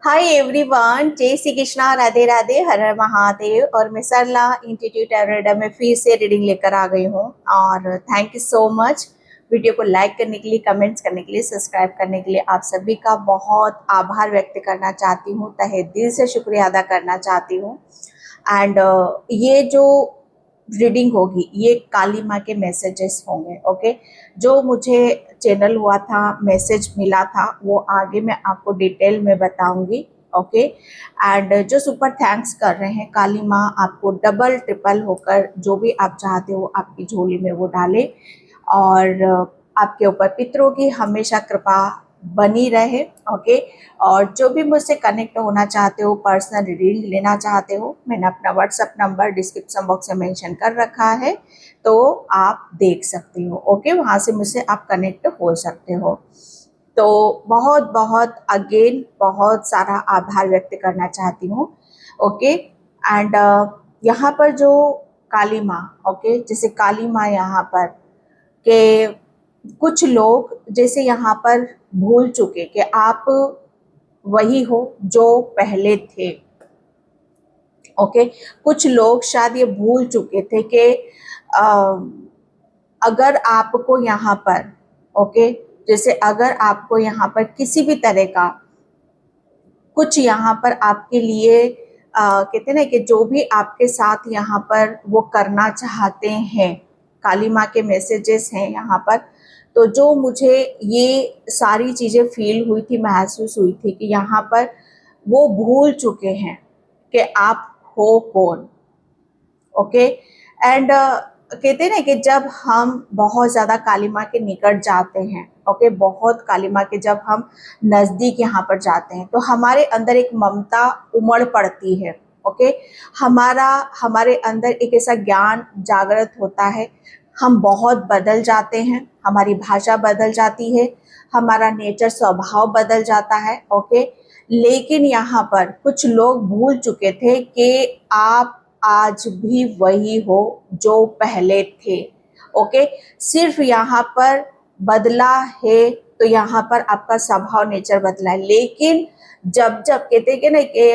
Hi everyone, जय श्री कृष्णा, राधे राधे, हर हर महादेव। और मैं सरला इंस्टीट्यूट एवरेडा में फिर से रीडिंग लेकर आ गई हूँ। और thank you so much video को लाइक करने के लिए, कमेंट्स करने के लिए, सब्सक्राइब करने के लिए। आप सभी का बहुत आभार व्यक्त करना चाहती हूँ, तहे दिल से शुक्रिया अदा करना चाहती हूँ। एंड ये जो रीडिंग होगी ये काली माँ के मैसेजेस होंगे। ओके, जो मुझे चैनल हुआ था, मैसेज मिला था, वो आगे मैं आपको डिटेल में बताऊंगी। ओके, एंड जो सुपर थैंक्स कर रहे हैं, काली माँ आपको डबल ट्रिपल होकर जो भी आप चाहते हो आपकी झोली में वो डाले। और आपके ऊपर पितरों की हमेशा कृपा बनी रहे। ओके, और जो भी मुझसे कनेक्ट होना चाहते हो, पर्सनल रीडिंग लेना चाहते हो, मैंने अपना व्हाट्सएप नंबर डिस्क्रिप्शन बॉक्स में मेंशन कर रखा है, तो आप देख सकते हो। ओके, वहाँ से मुझसे आप कनेक्ट हो सकते हो। तो बहुत बहुत अगेन बहुत सारा आभार व्यक्त करना चाहती हूँ। ओके, एंड यहाँ पर जो काली माँ, ओके, जैसे काली माँ यहाँ पर के कुछ लोग जैसे यहाँ पर भूल चुके कि आप वही हो जो पहले थे। ओके, कुछ लोग शायद ये भूल चुके थे कि अगर आपको यहाँ पर, ओके, जैसे अगर आपको यहाँ पर किसी भी तरह का कुछ यहाँ पर आपके लिए कहते ना कि जो भी आपके साथ यहाँ पर वो करना चाहते हैं, काली माँ के मैसेजेस हैं यहाँ पर। तो जो मुझे ये सारी चीज़ें फील हुई थी, महसूस हुई थी कि यहाँ पर वो भूल चुके हैं कि आप हो कौन। ओके, एंड कहते हैं ना कि जब हम बहुत ज़्यादा काली माँ के निकट जाते हैं, ओके, बहुत काली माँ के जब हम नज़दीक यहाँ पर जाते हैं, तो हमारे अंदर एक ममता उमड़ पड़ती है। ओके, हमारे अंदर एक ऐसा ज्ञान जागृत होता है। हम बहुत बदल जाते हैं, हमारी भाषा बदल जाती है, हमारा नेचर स्वभाव बदल जाता है। ओके, लेकिन यहाँ पर कुछ लोग भूल चुके थे कि आप आज भी वही हो जो पहले थे। ओके, सिर्फ यहाँ पर बदला है, तो यहाँ पर आपका स्वभाव नेचर बदला है। लेकिन जब जब कहते हैं कि ना कि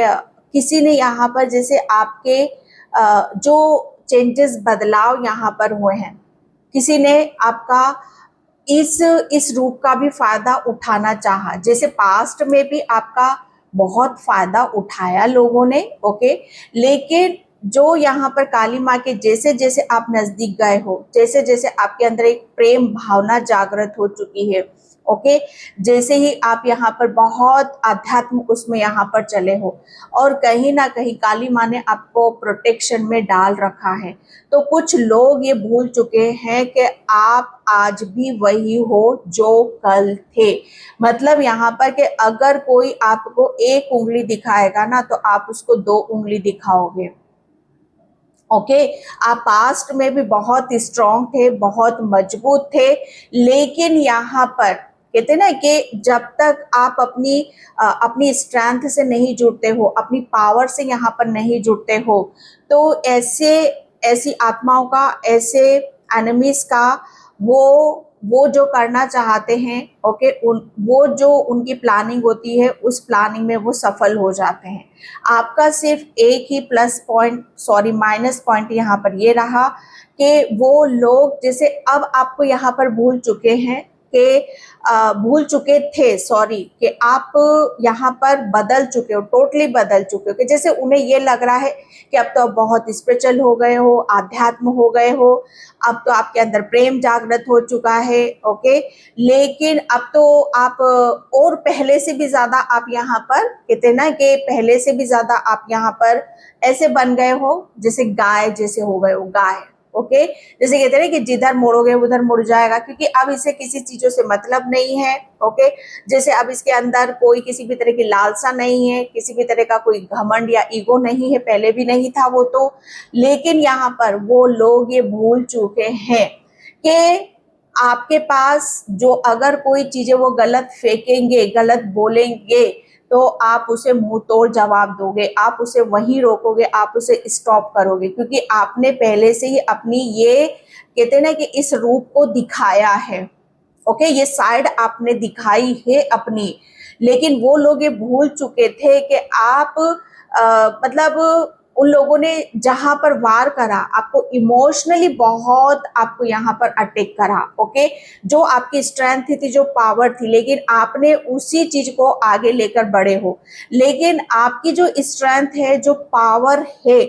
किसी ने यहाँ पर जैसे आपके जो चेंजेस, बदलाव यहाँ पर हुए हैं, किसी ने आपका इस रूप का भी फायदा उठाना चाहा। जैसे पास्ट में भी आपका बहुत फायदा उठाया लोगों ने। ओके, लेकिन जो यहाँ पर काली माँ के जैसे जैसे आप नजदीक गए हो, जैसे जैसे आपके अंदर एक प्रेम भावना जागृत हो चुकी है, ओके, जैसे ही आप यहाँ पर बहुत आध्यात्म उसमें यहाँ पर चले हो, और कहीं ना कहीं काली माँ ने आपको प्रोटेक्शन में डाल रखा है, तो कुछ लोग ये भूल चुके हैं कि आप आज भी वही हो जो कल थे। मतलब यहाँ पर कि अगर कोई आपको एक उंगली दिखाएगा ना, तो आप उसको दो उंगली दिखाओगे। ओके, आप पास्ट में भी बहुत स्ट्रांग थे, बहुत मजबूत थे, लेकिन यहाँ पर कहते ना कि जब तक आप अपनी स्ट्रेंथ से नहीं जुड़ते हो, अपनी पावर से यहाँ पर नहीं जुड़ते हो, तो ऐसी आत्माओं का, ऐसे एनिमीज का वो जो करना चाहते हैं, ओके, वो जो उनकी प्लानिंग होती है, उस प्लानिंग में वो सफल हो जाते हैं। आपका सिर्फ एक ही plus point, sorry minus point यहाँ पर ये रहा कि वो लोग जैसे अब आपको यहाँ पर भूल चुके हैं कि भूल चुके थे, सॉरी, कि आप यहाँ पर बदल चुके हो, टोटली बदल चुके हो, कि जैसे उन्हें ये लग रहा है कि अब तो आप बहुत स्पिरिचुअल हो गए हो, आध्यात्म हो गए हो, अब तो आपके अंदर प्रेम जागृत हो चुका है। ओके, लेकिन अब तो आप और पहले से भी ज्यादा आप यहाँ पर कहते ना कि पहले से भी ज्यादा आप यहाँ पर ऐसे बन गए हो जैसे गाय जैसे हो गए हो, गाय। ओके, जैसे कहते हैं कि जिधर मोड़ोगे उधर मुड़ जाएगा, क्योंकि अब इसे किसी चीजों से मतलब नहीं है। ओके, जैसे अब इसके अंदर कोई किसी भी तरह की लालसा नहीं है, किसी भी तरह का कोई घमंड या ईगो नहीं है, पहले भी नहीं था वो तो। लेकिन यहाँ पर वो लोग ये भूल चुके हैं कि आपके पास जो अगर कोई चीजें वो गलत फेंकेंगे, गलत बोलेंगे, तो आप उसे मुंह तोड़ जवाब दोगे, आप उसे वहीं रोकोगे, आप उसे स्टॉप करोगे, क्योंकि आपने पहले से ही अपनी ये कहते हैं ना कि इस रूप को दिखाया है। ओके, ये साइड आपने दिखाई है अपनी, लेकिन वो लोग ये भूल चुके थे कि आप मतलब उन लोगों ने जहां पर वार करा, आपको इमोशनली बहुत आपको यहाँ पर अटैक करा, ओके। जो आपकी स्ट्रेंथ थी, जो पावर थी, लेकिन आपने उसी चीज को आगे लेकर बढ़े हो। लेकिन आपकी जो स्ट्रेंथ है, जो पावर है,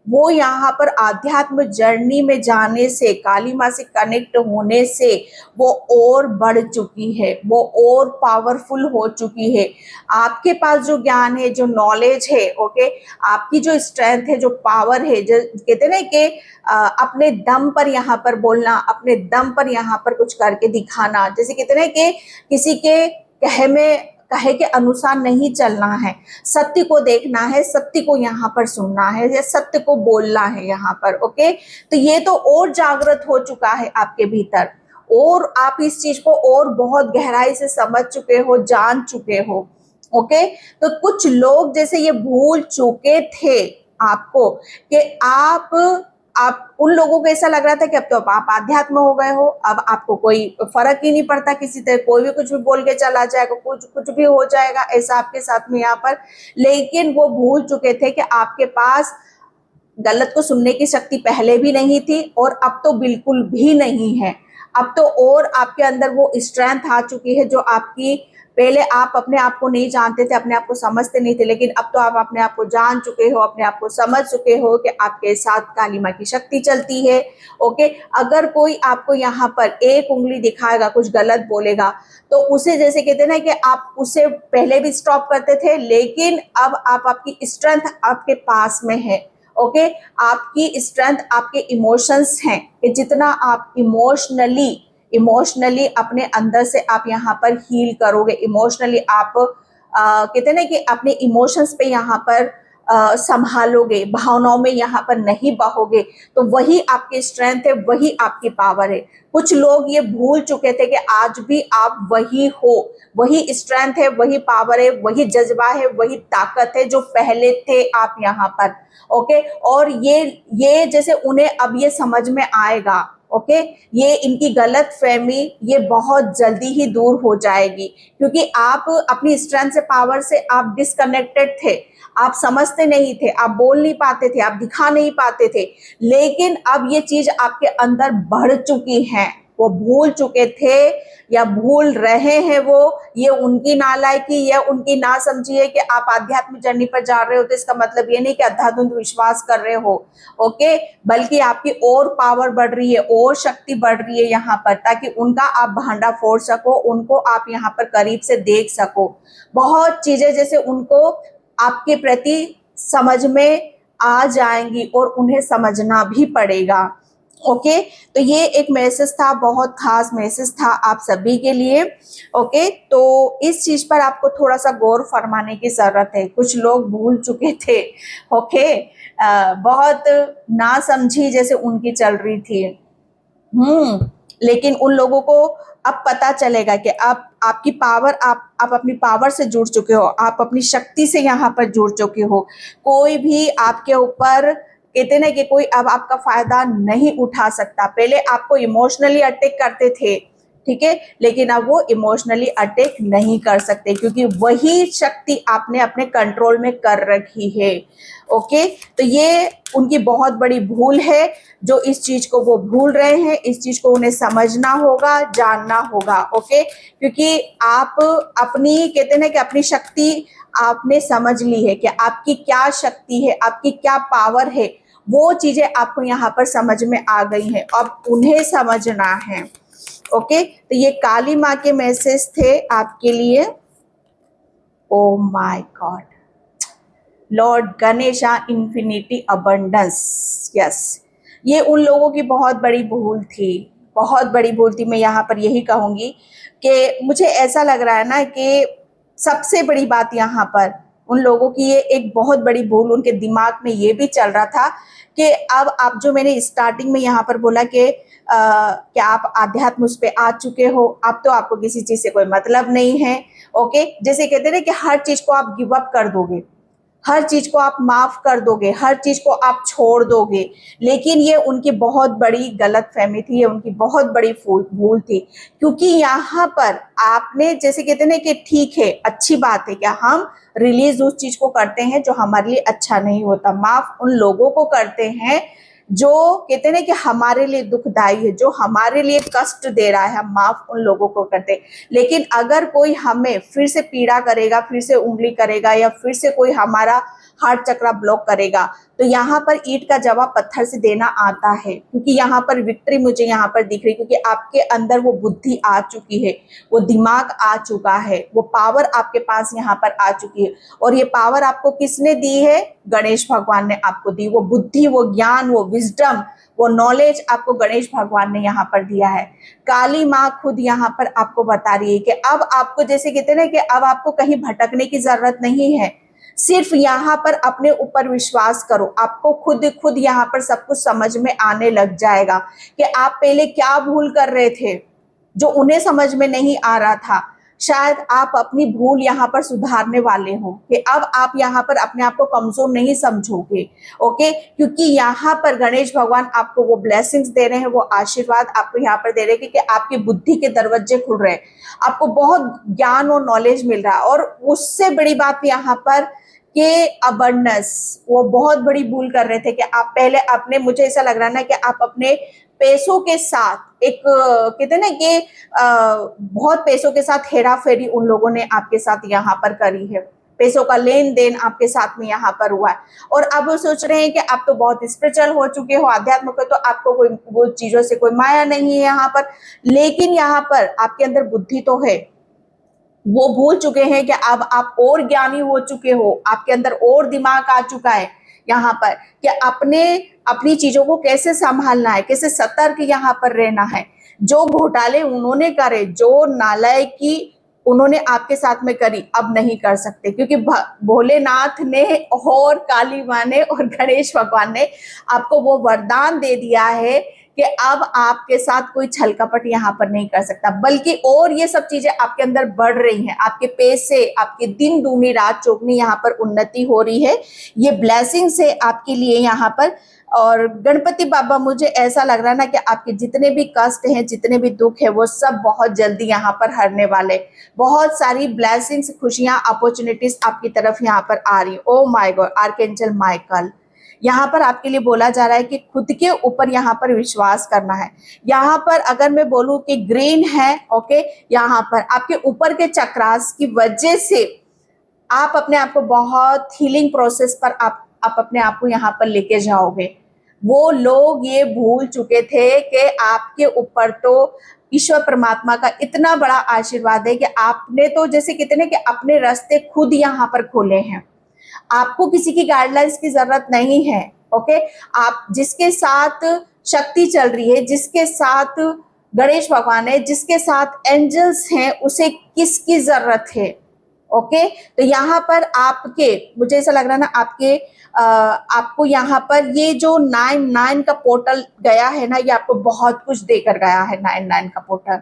वो यहाँ पर आध्यात्म जर्नी में जाने से, काली माँ से कनेक्ट होने से वो और बढ़ चुकी है, वो और पावरफुल हो चुकी है। आपके पास जो ज्ञान है, जो नॉलेज है, ओके, आपकी जो स्ट्रेंथ है, जो पावर है, जो कहते हैं ना कि अपने दम पर यहाँ पर बोलना, अपने दम पर यहाँ पर कुछ करके दिखाना, जैसे कहते हैं ना कि किसी के कहे के अनुसार नहीं चलना है, सत्य को देखना है, सत्य को यहाँ पर सुनना है, या सत्य को बोलना है यहाँ पर, ओके। तो ये तो और जागृत हो चुका है आपके भीतर, और आप इस चीज को और बहुत गहराई से समझ चुके हो, जान चुके हो, ओके। तो कुछ लोग जैसे ये भूल चुके थे आपको कि आप उन लोगों को ऐसा लग रहा था कि अब तो आप आध्यात्म हो गए हो, अब आपको कोई फर्क ही नहीं पड़ता, किसी तरह कोई भी कुछ भी बोल के चला जाएगा, कुछ कुछ भी हो जाएगा, ऐसा आपके साथ में यहाँ पर। लेकिन वो भूल चुके थे कि आपके पास गलत को सुनने की शक्ति पहले भी नहीं थी और अब तो बिल्कुल भी नहीं है। अब तो और आपके अंदर वो स्ट्रेंथ आ चुकी है, जो आपकी पहले आप अपने आप को नहीं जानते थे, अपने आप को समझते नहीं थे, लेकिन अब तो आप अपने आप को जान चुके हो, अपने आप को समझ चुके हो कि आपके साथ काली माँ की शक्ति चलती है, ओके। अगर कोई आपको यहाँ पर एक उंगली दिखाएगा, कुछ गलत बोलेगा, तो उसे जैसे कहते हैं ना कि आप उसे पहले भी स्टॉप करते थे, लेकिन अब आप आपकी स्ट्रेंथ आपके पास में है, ओके। आपकी स्ट्रेंथ आपके इमोशंस हैं कि जितना आप इमोशनली अपने अंदर से आप यहाँ पर हील करोगे, इमोशनली आप कहते हैं ना कि अपने इमोशंस पे यहाँ पर संभालोगे, भावनाओं में यहाँ पर नहीं बहोगे, तो वही आपकी स्ट्रेंथ है, वही आपकी पावर है। कुछ लोग ये भूल चुके थे कि आज भी आप वही हो, वही स्ट्रेंथ है, वही पावर है, वही जज्बा है, वही ताकत है जो पहले थे आप यहाँ पर, ओके। और ये जैसे उन्हें अब ये समझ में आएगा, ओके। ये इनकी गलत फहमी ये बहुत जल्दी ही दूर हो जाएगी, क्योंकि आप अपनी स्ट्रेंथ से, पावर से आप डिस्कनेक्टेड थे, आप समझते नहीं थे, आप बोल नहीं पाते थे, आप दिखा नहीं पाते थे, लेकिन अब ये चीज आपके अंदर बढ़ चुकी है। वो भूल चुके थे या भूल रहे हैं, वो ये उनकी नालायकी या उनकी ना समझी है कि आप आध्यात्मिक जर्नी पर जा रहे हो, तो इसका मतलब ये नहीं कि अंधाधुंध विश्वास कर रहे हो, ओके। बल्कि आपकी और पावर बढ़ रही है, और शक्ति बढ़ रही है यहाँ पर, ताकि उनका आप भांडा फोड़ सको, उनको आप यहाँ पर करीब से देख सको। बहुत चीजें जैसे उनको आपके प्रति समझ में आ जाएंगी और उन्हें समझना भी पड़ेगा, ओके। तो ये एक मैसेज था, बहुत खास मैसेज था आप सभी के लिए, ओके। तो इस चीज पर आपको थोड़ा सा गौर फरमाने की जरूरत है। कुछ लोग भूल चुके थे, ओके। बहुत ना समझी जैसे उनकी चल रही थी, लेकिन उन लोगों को अब पता चलेगा कि अब आपकी पावर, आप अपनी पावर से जुड़ चुके हो, आप अपनी शक्ति से यहाँ पर जुड़ चुके हो। कोई भी आपके ऊपर, कहते ना कि कोई अब आपका फायदा नहीं उठा सकता। पहले आपको इमोशनली अटैक करते थे, ठीक है, लेकिन अब वो इमोशनली अटैक नहीं कर सकते, क्योंकि वही शक्ति आपने अपने कंट्रोल में कर रखी है, ओके। तो ये उनकी बहुत बड़ी भूल है, जो इस चीज को वो भूल रहे हैं। इस चीज को उन्हें समझना होगा, जानना होगा, ओके। क्योंकि आप अपनी, कहते हैं ना कि अपनी शक्ति आपने समझ ली है कि आपकी क्या शक्ति है, आपकी क्या पावर है, वो चीजें आपको यहाँ पर समझ में आ गई हैं, अब उन्हें समझना है, ओके। तो ये काली माँ के मैसेज थे आपके लिए। Oh my God, Lord Ganesha infinity abundance, yes. ये उन लोगों की बहुत बड़ी भूल थी, बहुत बड़ी भूल थी। मैं यहाँ पर यही कहूँगी कि मुझे ऐसा लग रहा है ना कि सबसे बड़ी बात यहाँ पर उन लोगों की ये एक बहुत बड़ी भूल, उनके दिमाग में ये भी चल रहा था कि अब आप, जो मैंने स्टार्टिंग में यहाँ पर बोला कि क्या आप आध्यात्म उस पे आ चुके हो, अब तो आपको किसी चीज से कोई मतलब नहीं है, ओके। जैसे कहते हैं ना कि हर चीज को आप गिव अप कर दोगे, हर चीज को आप माफ कर दोगे, हर चीज को आप छोड़ दोगे। लेकिन ये उनकी बहुत बड़ी गलतफहमी थी, ये उनकी बहुत बड़ी भूल थी। क्योंकि यहाँ पर आपने जैसे कहते हैं ना कि ठीक है, अच्छी बात है क्या हम रिलीज उस चीज को करते हैं जो हमारे लिए अच्छा नहीं होता, माफ उन लोगों को करते हैं जो कहते हैं ना कि हमारे लिए दुखदाई है, जो हमारे लिए कष्ट दे रहा है, हम माफ उन लोगों को करते हैं। लेकिन अगर कोई हमें फिर से पीड़ा करेगा, फिर से उंगली करेगा, या फिर से कोई हमारा हार्ट चक्रा ब्लॉक करेगा, तो यहाँ पर ईंट का जवाब पत्थर से देना आता है। क्योंकि यहाँ पर विक्ट्री मुझे यहाँ पर दिख रही, क्योंकि आपके अंदर वो बुद्धि आ चुकी है, वो दिमाग आ चुका है, वो पावर आपके पास यहाँ पर आ चुकी है। और ये पावर आपको किसने दी है? गणेश भगवान ने आपको दी। वो बुद्धि, वो ज्ञान, वो विजडम, वो नॉलेज आपको गणेश भगवान ने यहाँ पर दिया है। काली माँ खुद यहाँ पर आपको बता रही है कि अब आपको जैसे कहते हैं ना कि अब आपको कहीं भटकने की जरूरत नहीं है, सिर्फ यहाँ पर अपने ऊपर विश्वास करो, आपको खुद यहाँ पर सब कुछ समझ में आने लग जाएगा कि आप पहले क्या भूल कर रहे थे जो उन्हें समझ में नहीं आ रहा था। शायद आप अपनी भूल यहाँ पर सुधारने वाले हो कि अब आप यहाँ पर अपने आप को कमजोर नहीं समझोगे। ओके, क्योंकि यहाँ पर गणेश भगवान आपको वो ब्लेसिंग्स दे रहे हैं, वो आशीर्वाद आपको यहाँ पर दे रहे हैं कि आपकी बुद्धि के दरवाजे खुल रहे हैं, आपको बहुत ज्ञान और नॉलेज मिल रहा है। और उससे बड़ी बात यहाँ पर कि अबंडेंस, वो बहुत बड़ी भूल कर रहे थे कि आप पहले अपने, मुझे ऐसा लग रहा है ना कि आप अपने पैसों के साथ एक कहते हैं ना कि बहुत पैसों के साथ हेरा फेरी उन लोगों ने आपके साथ यहाँ पर करी है, पैसों का लेन देन आपके साथ में यहाँ पर हुआ है। और अब वो सोच रहे हैं कि आप तो बहुत स्पिरिचुअल हो चुके हो, आध्यात्मिक हो, तो आपको कोई वो चीजों से कोई माया नहीं है यहाँ पर। लेकिन यहाँ पर आपके अंदर बुद्धि तो है, वो भूल चुके हैं कि अब आप और ज्ञानी हो चुके हो, आपके अंदर और दिमाग आ चुका है यहाँ पर कि अपनी चीजों को कैसे संभालना है, कैसे सतर्क यहाँ पर रहना है। जो घोटाले उन्होंने करे, जो नालायकी उन्होंने आपके साथ में करी, अब नहीं कर सकते, क्योंकि भोलेनाथ ने और काली माँ ने और गणेश भगवान ने आपको वो वरदान दे दिया है कि अब आपके साथ कोई छल कपट यहाँ पर नहीं कर सकता। बल्कि और ये सब चीजें आपके अंदर बढ़ रही हैं, आपके पैसे, आपके दिन दूनी रात चौगनी यहाँ पर उन्नति हो रही है। ये ब्लेसिंग्स है आपके लिए यहाँ पर। और गणपति बाबा, मुझे ऐसा लग रहा है ना कि आपके जितने भी कष्ट हैं, जितने भी दुख है, वो सब बहुत जल्दी यहाँ पर हरने वाले। बहुत सारी ब्लेसिंग्स, खुशियां, अपॉर्चुनिटीज आपकी तरफ यहाँ पर आ रही। Oh my God, archangel Michael यहाँ पर आपके लिए बोला जा रहा है कि खुद के ऊपर यहाँ पर विश्वास करना है। यहाँ पर अगर मैं बोलूं कि ग्रीन है, ओके, यहाँ पर आपके ऊपर के चक्रास की वजह से आप अपने आप को बहुत हीलिंग प्रोसेस पर आप अपने आप को यहाँ पर लेके जाओगे। वो लोग ये भूल चुके थे कि आपके ऊपर तो ईश्वर परमात्मा का इतना बड़ा आशीर्वाद है कि आपने तो जैसे कहते हैं कि अपने रास्ते खुद यहाँ पर खोले हैं। आपको किसी की गाइडलाइंस की जरूरत नहीं है। ओके, आप जिसके साथ शक्ति चल रही है, जिसके साथ गणेश भगवान है, जिसके साथ एंजल्स हैं, उसे किसकी जरूरत है? ओके, तो यहाँ पर आपके, मुझे ऐसा लग रहा है ना, आपको यहाँ पर ये जो 9 का पोर्टल गया है ना, ये आपको बहुत कुछ देकर गया है 9 का पोर्टल।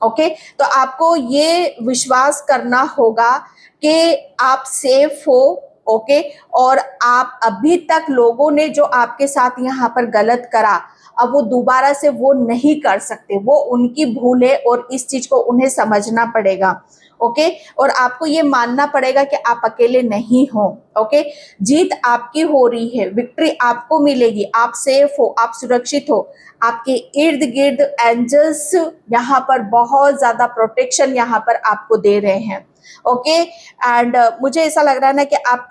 ओके, तो आपको ये विश्वास करना होगा कि आप सेफ हो। ओके, और आप अभी तक लोगों ने जो आपके साथ यहाँ पर गलत करा, अब वो दोबारा से वो नहीं कर सकते, वो उनकी भूल है और इस चीज को उन्हें समझना पड़ेगा। ओके, और आपको ये मानना पड़ेगा कि आप अकेले नहीं हो। ओके, जीत आपकी हो रही है, विक्ट्री आपको मिलेगी, आप सेफ हो, आप सुरक्षित हो। आपके इर्द गिर्द एंजल्स यहाँ पर बहुत ज्यादा प्रोटेक्शन यहाँ पर आपको दे रहे हैं। ओके, एंड मुझे ऐसा लग रहा है ना कि आप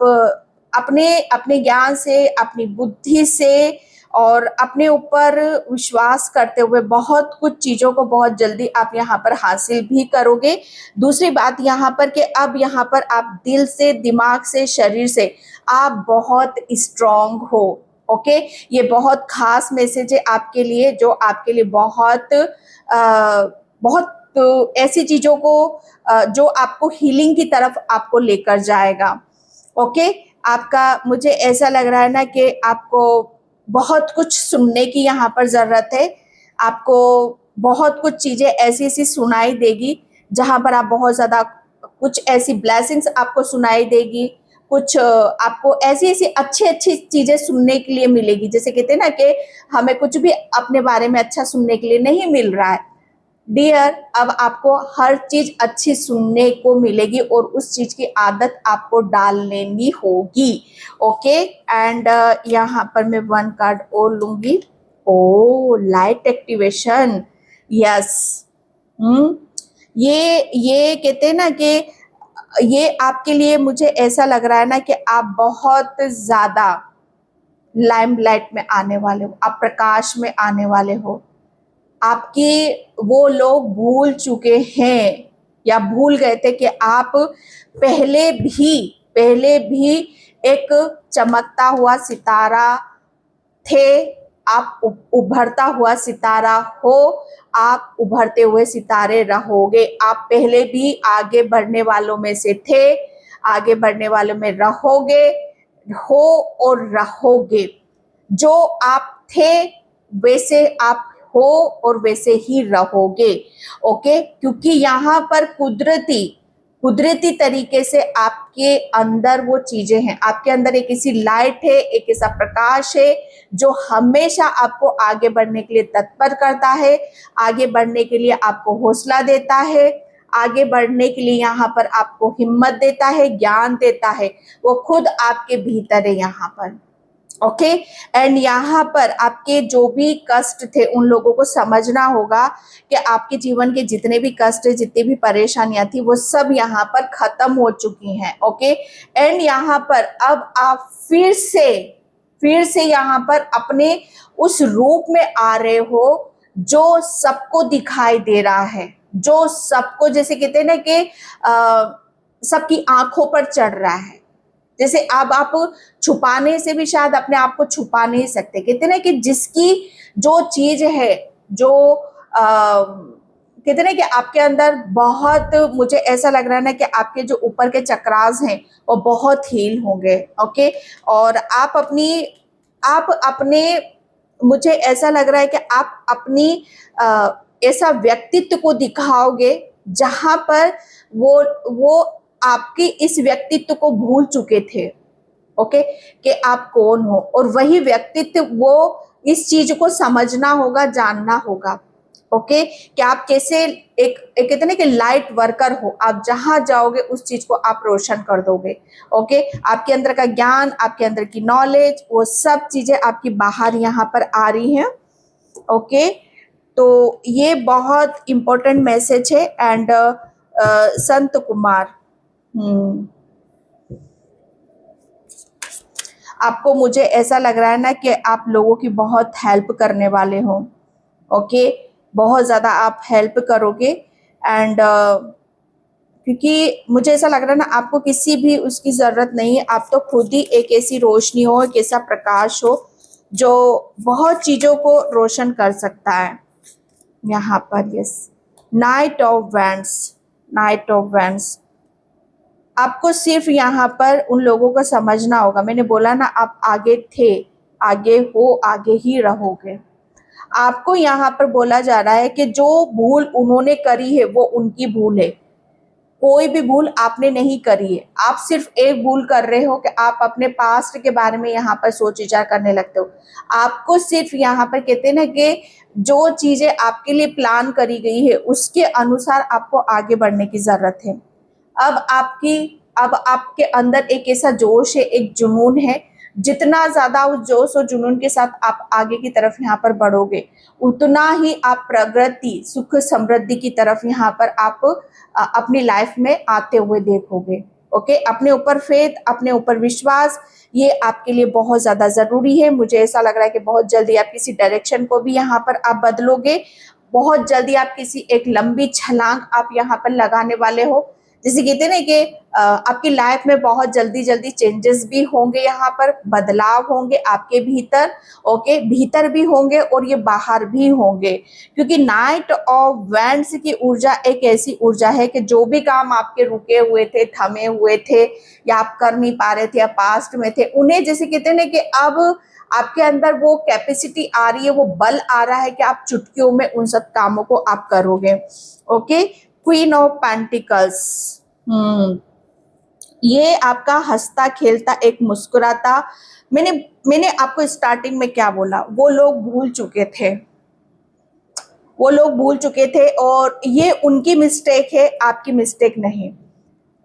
अपने ज्ञान से, अपनी बुद्धि से और अपने ऊपर विश्वास करते हुए बहुत कुछ चीजों को बहुत जल्दी आप यहाँ पर हासिल भी करोगे। दूसरी बात यहाँ पर कि अब यहाँ पर आप दिल से, दिमाग से, शरीर से आप बहुत स्ट्रांग हो। ओके, ये बहुत खास मैसेज है आपके लिए, जो आपके लिए बहुत ऐसी चीजों को जो आपको हीलिंग की तरफ आपको लेकर जाएगा। ओके, आपका, मुझे ऐसा लग रहा है ना कि आपको बहुत कुछ सुनने की यहाँ पर जरूरत है। आपको बहुत कुछ चीजें ऐसी ऐसी सुनाई देगी जहां पर आप बहुत ज्यादा कुछ ऐसी ब्लेसिंग्स आपको सुनाई देगी, कुछ आपको ऐसी ऐसी अच्छी अच्छी चीजें सुनने के लिए मिलेगी। जैसे कहते हैं ना कि हमें कुछ भी अपने बारे में अच्छा सुनने के लिए नहीं मिल रहा है, डियर, अब आपको हर चीज अच्छी सुनने को मिलेगी और उस चीज की आदत आपको डाल लेनी होगी। ओके, एंड यहाँ पर मैं 1 कार्ड और लूंगी। ओ, लाइट एक्टिवेशन, यस। हम्म ये कहते हैं ना कि ये आपके लिए, मुझे ऐसा लग रहा है ना कि आप बहुत ज्यादा लाइमलाइट में आने वाले हो, आप प्रकाश में आने वाले हो। आपके वो लोग भूल चुके हैं या भूल गए थे कि आप पहले भी एक चमकता हुआ सितारा थे। आप उभरता हुआ सितारा हो, आप उभरते हुए सितारे रहोगे। आप पहले भी आगे बढ़ने वालों में से थे, आगे बढ़ने वालों में रहोगे, हो और रहोगे। जो आप थे वैसे आप हो और वैसे ही रहोगे। ओके, क्योंकि यहाँ पर कुदरती तरीके से आपके अंदर वो चीजें हैं, आपके अंदर एक ऐसी लाइट है, एक ऐसा प्रकाश है जो हमेशा आपको आगे बढ़ने के लिए तत्पर करता है, आगे बढ़ने के लिए आपको हौसला देता है, आगे बढ़ने के लिए यहाँ पर आपको हिम्मत देता है, ज्ञान देता है। वो खुद आपके भीतर है यहाँ पर। ओके, एंड यहाँ पर आपके जो भी कष्ट थे उन लोगों को समझना होगा कि आपके जीवन के जितने भी कष्ट, जितनी भी परेशानियां थी, वो सब यहाँ पर खत्म हो चुकी हैं। ओके, एंड यहाँ पर अब आप फिर से यहाँ पर अपने उस रूप में आ रहे हो जो सबको दिखाई दे रहा है, जो सबको, जैसे कहते हैं ना कि सबकी आंखों पर चढ़ रहा है। जैसे अब आप छुपाने से भी शायद अपने आप को छुपा नहीं सकते। कहते ना कि जिसकी जो चीज है, जो कहते ना कि आपके अंदर बहुत, मुझे ऐसा लग रहा है ना कि आपके जो ऊपर के चक्रास हैं वो बहुत हील होंगे। ओके, और आप अपने, मुझे ऐसा लग रहा है कि आप अपनी ऐसा व्यक्तित्व को दिखाओगे जहां पर वो आपके इस व्यक्तित्व को भूल चुके थे। ओके, कि आप कौन हो, और वही व्यक्तित्व, वो इस चीज को समझना होगा, जानना होगा। ओके, कि आप कैसे एक कहते हैं कि लाइट वर्कर हो, आप जहां जाओगे उस चीज को आप रोशन कर दोगे। ओके, आपके अंदर का ज्ञान, आपके अंदर की नॉलेज, वो सब चीजें आपकी बाहर यहाँ पर आ रही हैं। ओके, तो ये बहुत इंपॉर्टेंट मैसेज है। एंड संत कुमार, आपको, मुझे ऐसा लग रहा है ना कि आप लोगों की बहुत हेल्प करने वाले हो। ओके, बहुत ज़्यादा आप हेल्प करोगे। एंड क्योंकि मुझे ऐसा लग रहा है ना, आपको किसी भी उसकी ज़रूरत नहीं है। आप तो खुद ही एक ऐसी रोशनी हो, एक ऐसा प्रकाश हो जो बहुत चीज़ों को रोशन कर सकता है। यहाँ पर यस, नाइट ऑफ वैंड्स, आपको सिर्फ यहाँ पर उन लोगों को समझना होगा। मैंने बोला ना, आप आगे थे, आगे हो, आगे ही रहोगे। आपको यहाँ पर बोला जा रहा है कि जो भूल उन्होंने करी है वो उनकी भूल है, कोई भी भूल आपने नहीं करी है। आप सिर्फ एक भूल कर रहे हो कि आप अपने पास्ट के बारे में यहाँ पर सोच विचार करने लगते हो। आपको सिर्फ यहाँ पर कहते हैं ना कि जो चीजें आपके लिए प्लान करी गई है उसके अनुसार आपको आगे बढ़ने की जरूरत है। अब आपके अंदर एक ऐसा जोश है, एक जुनून है। जितना ज्यादा उस जोश और जुनून के साथ आप आगे की तरफ यहाँ पर बढ़ोगे, उतना ही आप प्रगति, सुख, समृद्धि की तरफ यहाँ पर आप अपनी लाइफ में आते हुए देखोगे। ओके, अपने ऊपर फेथ, अपने ऊपर विश्वास, ये आपके लिए बहुत ज्यादा जरूरी है। मुझे ऐसा लग रहा है कि बहुत जल्दी आप किसी डायरेक्शन को भी यहाँ पर आप बदलोगे। बहुत जल्दी आप किसी एक लंबी छलांग आप यहाँ पर लगाने वाले हो। जैसे कहते हैं ना कि आपकी लाइफ में बहुत जल्दी चेंजेस भी होंगे, यहाँ पर बदलाव होंगे आपके भीतर। ओके, भीतर भी होंगे और ये बाहर भी होंगे, क्योंकि नाइट ऑफ वैंड्स की ऊर्जा एक ऐसी ऊर्जा है कि जो भी काम आपके रुके हुए थे, थमे हुए थे, या आप कर नहीं पा रहे थे, या पास्ट में थे, उन्हें, जैसे कहते हैं ना कि अब आपके अंदर वो कैपेसिटी आ रही है, वो बल आ रहा है कि आप चुटकियों में उन सब कामों को आप करोगे। ओके, क्वीन ऑफ पेंटिकल्स, ये आपका हंसता खेलता एक मुस्कुराता, मैंने मैंने आपको स्टार्टिंग में क्या बोला, वो लोग भूल चुके थे, वो लोग भूल चुके थे और ये उनकी मिस्टेक है, आपकी मिस्टेक नहीं।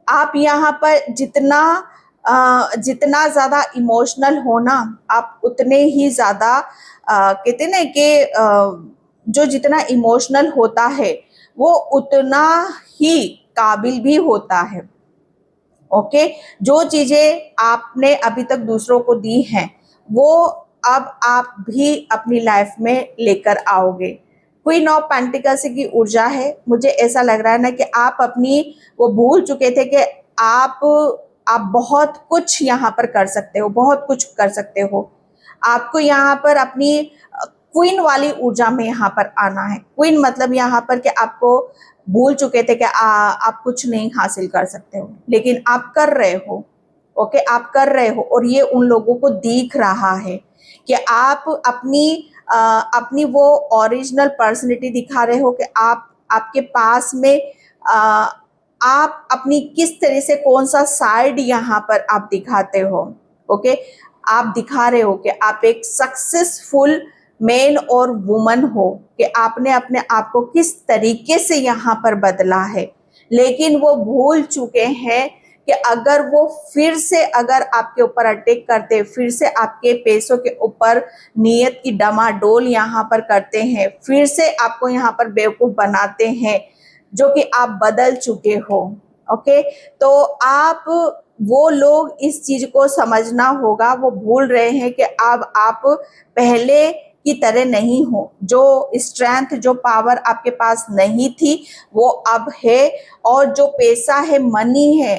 आप यहाँ पर जितना जितना ज़्यादा इमोशनल हो ना, आप उतने ही ज़्यादा कहते हैं ना कि जो जितना इमोशनल होता है वो उतना ही काबिल भी होता है। ओके, जो चीज़ें आपने अभी तक दूसरों को दी हैं वो अब आप भी अपनी लाइफ में लेकर आओगे। क्वीन ऑफ पेंटिकल्स की ऊर्जा है, मुझे ऐसा लग रहा है ना कि आप अपनी वो भूल चुके थे कि आप आप बहुत कुछ यहाँ पर कर सकते हो, बहुत कुछ कर सकते हो। आपको यहाँ पर अपनी क्वीन वाली ऊर्जा में यहाँ पर आना है। क्वीन मतलब यहाँ पर कि आपको भूल चुके थे कि आप कुछ नहीं हासिल कर सकते हो, लेकिन आप कर रहे हो। ओके, आप कर रहे हो और ये उन लोगों को दिख रहा है कि आप अपनी वो ओरिजिनल पर्सनैलिटी दिखा रहे हो कि आप आपके पास में आप अपनी किस तरह से कौन सा साइड यहाँ पर आप दिखाते हो। ओके, आप दिखा रहे हो कि आप एक सक्सेसफुल मैन और वुमन हो, कि आपने अपने आप को किस तरीके से यहाँ पर बदला है। लेकिन वो भूल चुके हैं कि अगर वो फिर से अगर आपके ऊपर अटैक करते, फिर से आपके पैसों के ऊपर नीयत की डमाडोल यहाँ पर करते हैं, फिर से आपको यहाँ पर बेवकूफ़ बनाते हैं, जो कि आप बदल चुके हो। ओके, तो आप वो लोग इस चीज को समझना होगा, वो भूल रहे हैं कि अब आप पहले की तरह नहीं हो। जो स्ट्रेंथ, जो पावर आपके पास नहीं थी वो अब है, और जो पैसा है, मनी है,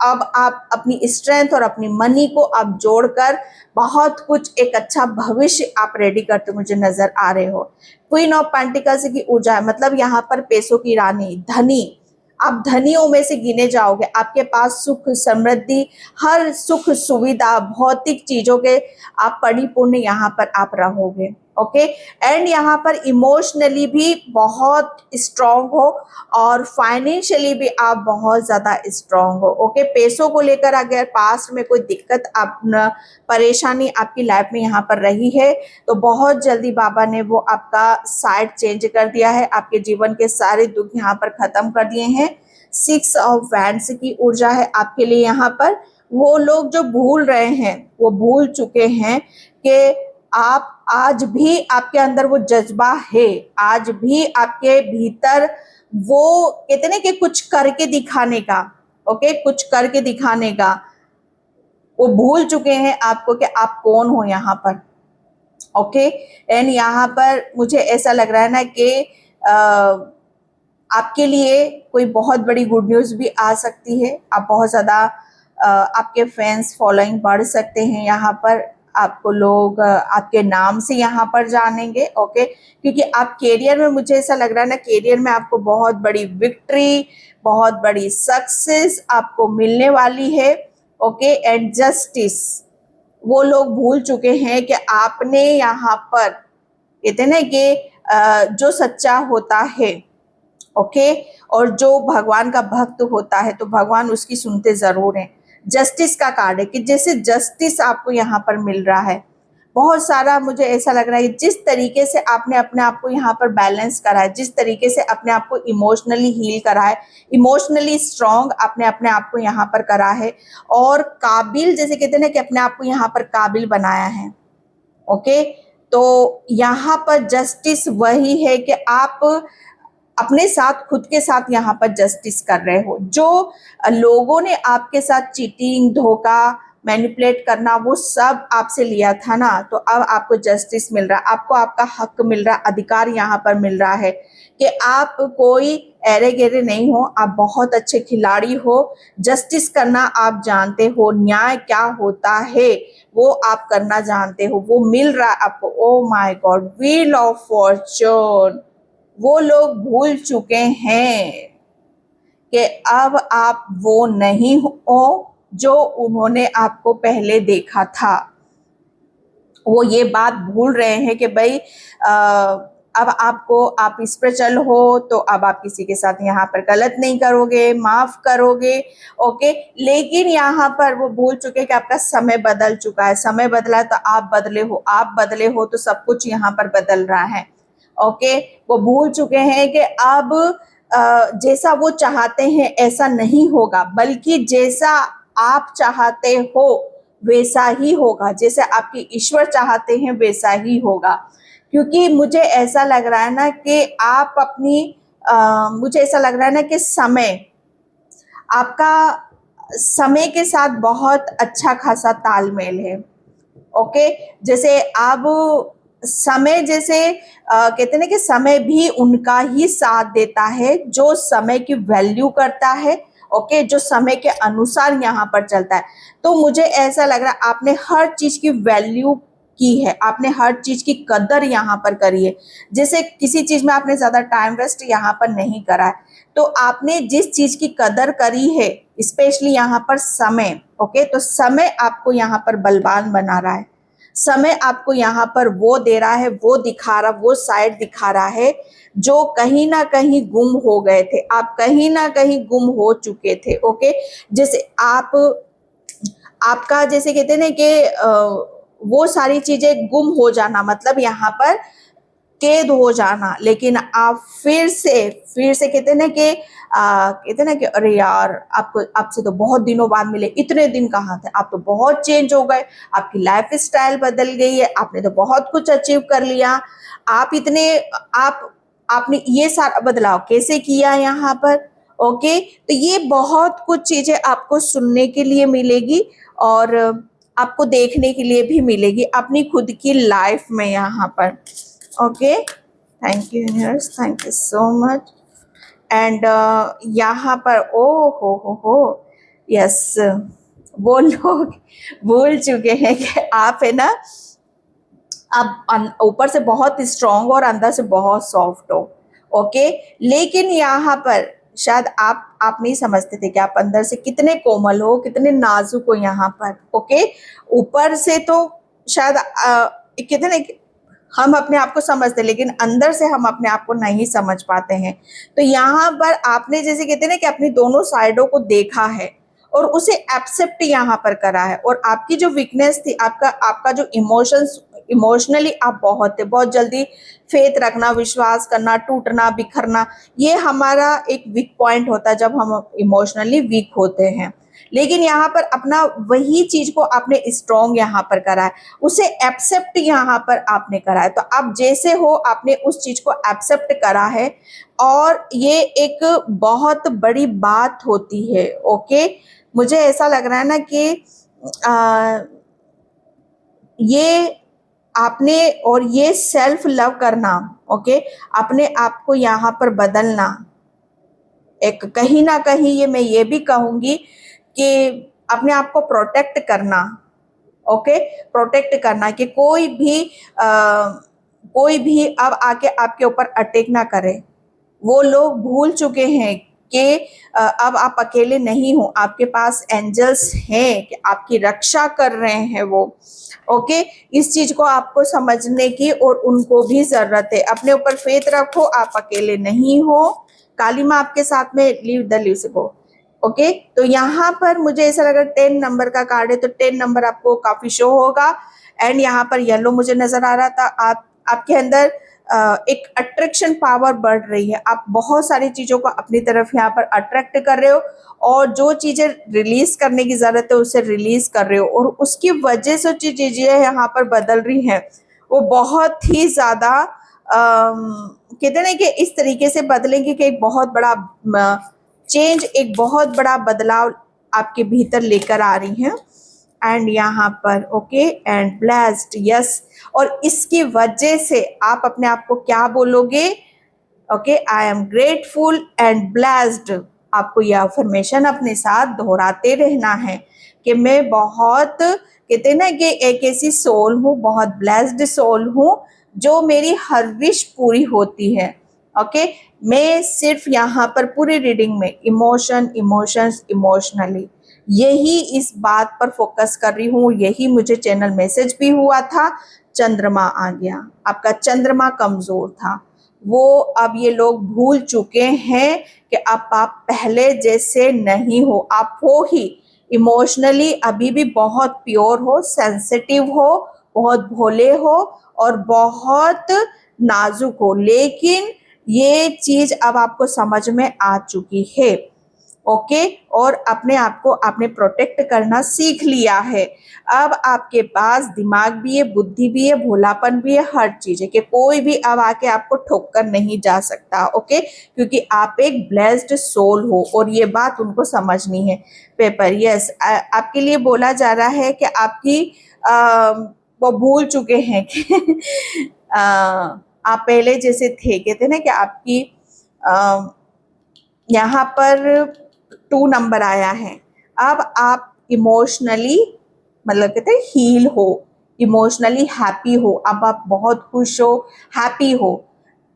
अब आप अपनी स्ट्रेंथ और अपनी मनी को आप जोड़कर बहुत कुछ एक अच्छा भविष्य आप रेडी करते मुझे नजर आ रहे हो। क्वीन ऑफ पेंटिकल्स की ऊर्जा है, मतलब यहाँ पर पैसों की रानी, धनी, आप धनियों में से गिने जाओगे। आपके पास सुख समृद्धि, हर सुख सुविधा, भौतिक चीजों के आप परिपूर्ण यहाँ पर आप रहोगे। ओके, एंड यहाँ पर इमोशनली भी बहुत स्ट्रांग हो और फाइनेंशियली भी आप बहुत ज्यादा स्ट्रांग हो। ओके, पैसों को लेकर अगर पास्ट में कोई दिक्कत, आप परेशानी आपकी लाइफ में यहाँ पर रही है तो बहुत जल्दी बाबा ने वो आपका साइड चेंज कर दिया है, आपके जीवन के सारे दुख यहाँ पर खत्म कर दिए हैं। 6 ऑफ वैंड्स की ऊर्जा है आपके लिए यहाँ पर। वो लोग जो भूल रहे हैं वो भूल चुके हैं कि आप आज भी आपके अंदर वो जज्बा है, आज भी आपके भीतर वो कहते ना कि कुछ करके दिखाने का। ओके, कुछ करके दिखाने का, वो भूल चुके हैं आपको कि आप कौन हो यहाँ पर। ओके, एंड यहाँ पर मुझे ऐसा लग रहा है ना कि आपके लिए कोई बहुत बड़ी गुड न्यूज़ भी आ सकती है। आप बहुत ज़्यादा आपके फैंस फॉलोइंग बढ़ सकते हैं यहाँ पर, आपको लोग आपके नाम से यहाँ पर जानेंगे। ओके, क्योंकि आप कैरियर में, मुझे ऐसा लग रहा है ना, कैरियर में आपको बहुत बड़ी विक्ट्री, बहुत बड़ी सक्सेस आपको मिलने वाली है। ओके, एंड जस्टिस, वो लोग भूल चुके हैं कि आपने यहाँ पर कहते हैं ना कि जो सच्चा होता है, ओके, और जो भगवान का भक्त होता है तो भगवान उसकी सुनते जरूर हैं। जस्टिस का कार्ड है कि जैसे जस्टिस आपको यहाँ पर मिल रहा है, बहुत सारा मुझे ऐसा लग रहा है जिस तरीके से आपने अपने आप को यहाँ पर बैलेंस करा है, जिस तरीके से अपने आप को इमोशनली हील करा है, इमोशनली स्ट्रांग आपने अपने आप को यहाँ पर करा है, और काबिल, जैसे कहते हैं ना कि अपने आप को यहाँ पर काबिल बनाया है। ओके, तो यहाँ पर जस्टिस वही है कि आप अपने साथ, खुद के साथ यहाँ पर जस्टिस कर रहे हो। जो लोगों ने आपके साथ चीटिंग, धोखा, मैनिपुलेट करना, वो सब आपसे लिया था ना, तो अब आपको जस्टिस मिल रहा है, आपको आपका हक मिल रहा है, अधिकार यहाँ पर मिल रहा है कि आप कोई एरे गेरे नहीं हो, आप बहुत अच्छे खिलाड़ी हो। जस्टिस करना आप जानते हो, न्याय क्या होता है वो आप करना जानते हो, वो मिल रहा है आपको। Oh my God, wheel of Fortune, वो लोग भूल चुके हैं कि अब आप वो नहीं हो जो उन्होंने आपको पहले देखा था। वो ये बात भूल रहे हैं कि भाई अब आपको, आप इस पर चल हो तो अब आप किसी के साथ यहाँ पर गलत नहीं करोगे, माफ करोगे, ओके। लेकिन यहाँ पर वो भूल चुके कि आपका समय बदल चुका है, समय बदला तो आप बदले हो, आप बदले हो तो सब कुछ यहाँ पर बदल रहा है, ओके। वो भूल चुके हैं कि अब जैसा वो चाहते हैं ऐसा नहीं होगा, बल्कि जैसा आप चाहते हो वैसा ही होगा, जैसे आपके ईश्वर चाहते हैं वैसा ही होगा। क्योंकि मुझे ऐसा लग रहा है ना कि आप अपनी मुझे ऐसा लग रहा है ना कि आपका समय के साथ बहुत अच्छा खासा तालमेल है, ओके। जैसे अब समय, जैसे कहते हैं ना कि समय भी उनका ही साथ देता है जो समय की वैल्यू करता है, ओके, जो समय के अनुसार यहाँ पर चलता है। तो मुझे ऐसा लग रहा है आपने हर चीज की वैल्यू की है, आपने हर चीज की कदर यहाँ पर करी है। जैसे किसी चीज में आपने ज्यादा टाइम वेस्ट यहाँ पर नहीं करा है, तो आपने जिस चीज की कदर करी है, स्पेशली यहाँ पर समय, ओके, तो समय आपको यहाँ पर बलवान बना रहा है, समय आपको यहाँ पर वो दे रहा है, वो दिखा रहा, वो साइड दिखा रहा है जो कहीं ना कहीं गुम हो गए थे, आप कहीं ना कहीं गुम हो चुके थे, ओके। जैसे आपका जैसे कहते हैं ना कि वो सारी चीजें गुम हो जाना, मतलब यहाँ पर कैद हो जाना, लेकिन आप फिर से कहते हैं ना कि कहते हैं ना कि अरे यार, आपसे तो बहुत दिनों बाद मिले, इतने दिन कहाँ थे, आप तो बहुत चेंज हो गए, आपकी लाइफ स्टाइल बदल गई है, आपने तो बहुत कुछ अचीव कर लिया, आपने ये सारा बदलाव कैसे किया यहाँ पर, ओके। तो ये बहुत कुछ चीजें आपको सुनने के लिए मिलेगी और आपको देखने के लिए भी मिलेगी अपनी खुद की लाइफ में यहाँ पर, okay. Thank you universe, thank you so much. And यहाँ पर ओ हो यस, वो लोग भूल चुके हैं कि आप है ना, आप ऊपर से बहुत स्ट्रांग और अंदर से बहुत सॉफ्ट हो, ओके। लेकिन यहाँ पर शायद आप नहीं समझते थे कि आप अंदर से कितने कोमल हो, कितने नाजुक हो यहाँ पर, ओके। ऊपर से तो शायद कितने हम अपने आप को समझते, लेकिन अंदर से हम अपने आप को नहीं समझ पाते हैं। तो यहाँ पर आपने जैसे कहते हैं ना कि अपनी दोनों साइडों को देखा है और उसे एक्सेप्ट यहाँ पर करा है। और आपकी जो वीकनेस थी, आपका जो इमोशनली आप बहुत जल्दी फेथ रखना, विश्वास करना, टूटना, बिखरना, ये हमारा एक वीक पॉइंट होता है जब हम इमोशनली वीक होते हैं। लेकिन यहाँ पर अपना वही चीज को आपने स्ट्रॉन्ग यहाँ पर करा है, उसे एक्सेप्ट यहाँ पर आपने करा है। तो आप जैसे हो, आपने उस चीज को एक्सेप्ट करा है और ये एक बहुत बड़ी बात होती है, ओके। मुझे ऐसा लग रहा है ना कि ये आपने, और ये सेल्फ लव करना, ओके, अपने आप को यहाँ पर बदलना, एक कहीं ना कहीं ये मैं ये भी कहूंगी कि अपने आप को प्रोटेक्ट करना, ओके, प्रोटेक्ट करना कि कोई भी अब आके आपके ऊपर अटैक ना करे। वो लोग भूल चुके हैं कि अब आप अकेले नहीं हो, आपके पास एंजल्स हैं कि आपकी रक्षा कर रहे हैं वो, ओके। इस चीज को आपको समझने की और उनको भी जरूरत है। अपने ऊपर फेथ रखो, आप अकेले नहीं हो, काली माँ आपके साथ में, लीव द लीव से गो, ओके। तो यहाँ पर मुझे ऐसा लगा 10 नंबर का कार्ड है, तो 10 नंबर आपको काफी शो होगा। एंड यहाँ पर येलो मुझे नजर आ रहा था, आपके अंदर एक अट्रैक्शन पावर बढ़ रही है, आप बहुत सारी चीजों को अपनी तरफ यहाँ पर अट्रैक्ट कर रहे हो और जो चीजें रिलीज करने की जरूरत है उसे रिलीज कर रहे हो, और उसकी वजह से जो चीजें यहाँ पर बदल रही हैं वो बहुत ही ज्यादा कहते हैं कि इस तरीके से बदलेंगे कि एक बहुत बड़ा चेंज, एक बहुत बड़ा बदलाव आपके भीतर लेकर आ रही हैं। एंड यहाँ पर ओके एंड ब्लेस्ड, यस। और इसकी वजह से आप अपने आप को क्या बोलोगे, okay, I am grateful and blessed. आपको यह अफर्मेशन अपने साथ दोहराते रहना है कि मैं बहुत, कहते हैं ना कि एक ऐसी सोल हूँ, बहुत ब्लेस्ड सोल हूँ जो मेरी हर विश पूरी होती है, ओके। मैं सिर्फ यहाँ पर पूरी रीडिंग में इमोशनली यही इस बात पर फोकस कर रही हूँ, यही मुझे चैनल मैसेज भी हुआ था चंद्रमा आ गया, आपका चंद्रमा कमजोर था, वो अब ये लोग भूल चुके हैं कि अब आप पहले जैसे नहीं हो, आप हो ही इमोशनली अभी भी बहुत प्योर हो, सेंसिटिव हो, बहुत भोले हो और बहुत नाजुक हो, लेकिन ये चीज अब आपको समझ में आ चुकी है। ओके, और अपने आप को आपने प्रोटेक्ट करना सीख लिया है। अब आपके पास दिमाग भी है, बुद्धि भी है, भोलापन भी है, हर चीज है कि कोई भी अब आके आपको ठोक कर नहीं जा सकता। ओके, क्योंकि आप एक ब्लेस्ड सोल हो और ये बात उनको समझनी है। पेपर यस, आपके लिए बोला जा रहा है कि आपकी वो भूल चुके हैं कि आप पहले जैसे थे, कहते ना कि आपकी यहाँ पर 2 नंबर आया है। अब आप इमोशनली मतलब कहते हैं हील हो, इमोशनली हैप्पी हो, अब आप बहुत खुश हो, हैप्पी हो।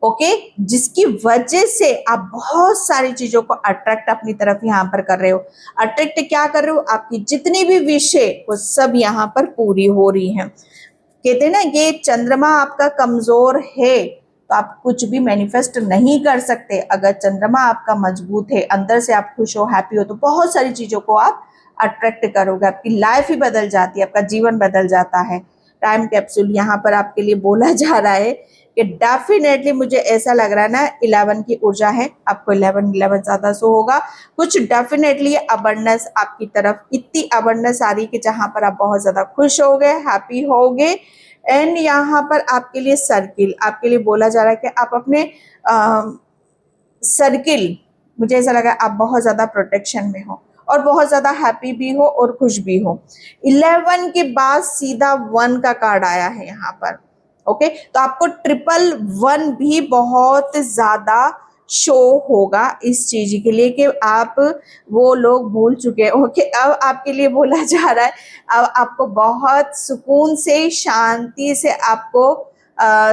ओके, जिसकी वजह से आप बहुत सारी चीजों को अट्रैक्ट अपनी तरफ यहाँ पर कर रहे हो। अट्रैक्ट क्या कर रहे हो, आपकी जितनी भी विश है वो सब यहाँ पर पूरी हो रही हैं। कहते हैं ना ये चंद्रमा आपका कमजोर है तो आप कुछ भी मैनिफेस्ट नहीं कर सकते। अगर चंद्रमा आपका मजबूत है, अंदर से आप खुश हो, हैप्पी हो, तो बहुत सारी चीजों को आप अट्रैक्ट करोगे, आपकी लाइफ ही बदल जाती है, आपका जीवन बदल जाता है। टाइम कैप्सूल यहाँ पर आपके लिए बोला जा रहा है कि डेफिनेटली मुझे ऐसा लग रहा है ना 11 की ऊर्जा है, आपको 11 ज्यादा सो होगा। कुछ डेफिनेटली अबंडेंस आपकी तरफ, इतनी अबंडेंस आ रही कि जहां पर आप बहुत ज्यादा खुश हो गए, हैप्पी हो गए। एंड यहाँ पर आपके लिए सर्किल, आपके लिए बोला जा रहा है कि आप अपने सर्किल, मुझे ऐसा लगा आप बहुत ज्यादा प्रोटेक्शन में हो और बहुत ज्यादा हैप्पी भी हो और खुश भी हो। 11 के बाद सीधा 1 का कार्ड आया है यहाँ पर। ओके, तो आपको 111 भी बहुत ज्यादा शो होगा इस चीज के लिए कि आप वो लोग भूल चुके हैं। ओके, अब आपके लिए बोला जा रहा है अब आपको बहुत सुकून से, शांति से आपको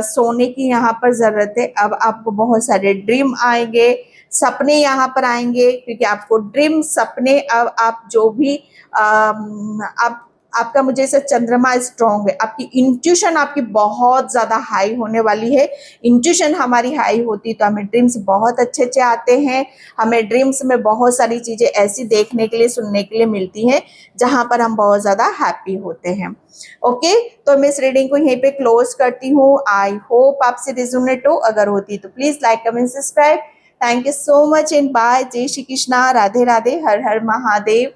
सोने की यहाँ पर जरूरत है। अब आपको बहुत सारे ड्रीम आएंगे, सपने यहाँ पर आएंगे, क्योंकि आपको ड्रीम, सपने, अब आप जो भी आप आपका मुझे ऐसा चंद्रमा स्ट्रॉन्ग है, आपकी इंट्यूशन आपकी बहुत ज्यादा हाई होने वाली है। इंट्यूशन हमारी हाई होती तो हमें ड्रीम्स बहुत अच्छे अच्छे आते हैं। हमें ड्रीम्स में बहुत सारी चीजें ऐसी देखने के लिए, सुनने के लिए मिलती हैं जहां पर हम बहुत ज्यादा हैप्पी होते हैं। ओके, तो मैं इस रीडिंग को यहीं पे क्लोज करती हूँ। आई होप आपसे रिजोनेट हो, अगर होती तो please like, comment, subscribe. Thank you so much and bye. जय श्री कृष्णा, राधे राधे, हर हर महादेव।